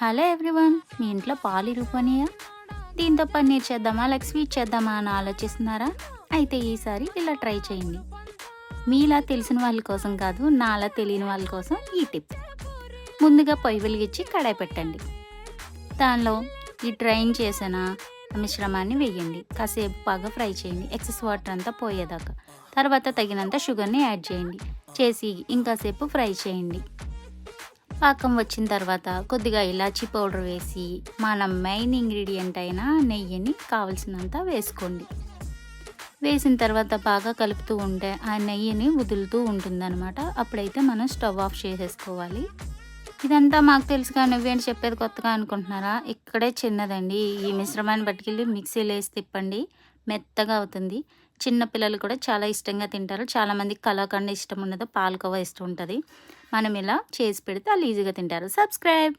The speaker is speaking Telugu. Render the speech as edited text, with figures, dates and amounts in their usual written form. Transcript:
హలో ఎవ్రీవన్, మీ ఇంట్లో పాలు ఇరిగిపోయినాయా? దీంతో పన్నీర్ చేద్దామా లేక స్వీట్ చేద్దామా అని ఆలోచిస్తున్నారా? అయితే ఈసారి ఇలా ట్రై చేయండి. మీలా తెలిసిన వాళ్ళ కోసం కాదు, నాలా తెలియని వాళ్ళ కోసం ఈ టిప్. ముందుగా పొయ్యి వెలిగించి కడాయి పెట్టండి. దానిలో ఈ డ్రైన్ చేసిన మిశ్రమాన్ని వేయండి. కాసేపు బాగా ఫ్రై చేయండి, ఎక్సెస్ వాటర్ అంతా పోయేదాకా. తర్వాత తగినంత షుగర్ని యాడ్ చేయండి. చేసి ఇంకాసేపు ఫ్రై చేయండి. పాకం వచ్చిన తర్వాత కొద్దిగా ఇలాచీ పౌడర్ వేసి మన మెయిన్ ఇంగ్రీడియంట్ అయిన నెయ్యిని కావలసినంత వేసుకోండి. వేసిన తర్వాత బాగా కలుపుతూ ఉంటే ఆ నెయ్యిని వదులుతూ ఉంటుందన్నమాట. అప్పుడైతే మనం స్టవ్ ఆఫ్ చేసేసుకోవాలి. ఇదంతా మాకు తెలుసు కానీ నువ్వేంటి చెప్పేది కొత్తగా అనుకుంటున్నారా? ఇక్కడే చిన్నదండి. ఈ మిశ్రమాన్ని పట్టుకెళ్ళి మిక్సీలో వేసి తిప్పండి, మెత్తగా అవుతుంది. చిన్న పిల్లలు కూడా చాలా ఇష్టంగా తింటారు. చాలామందికి కలాకండ్ ఇష్టం ఉండదు, పాలకోవా ఇష్టం ఉంటుంది. మనం ఇలా చేసి పెడితే వాళ్ళు ఈజీగా తింటారు. సబ్స్క్రైబ్.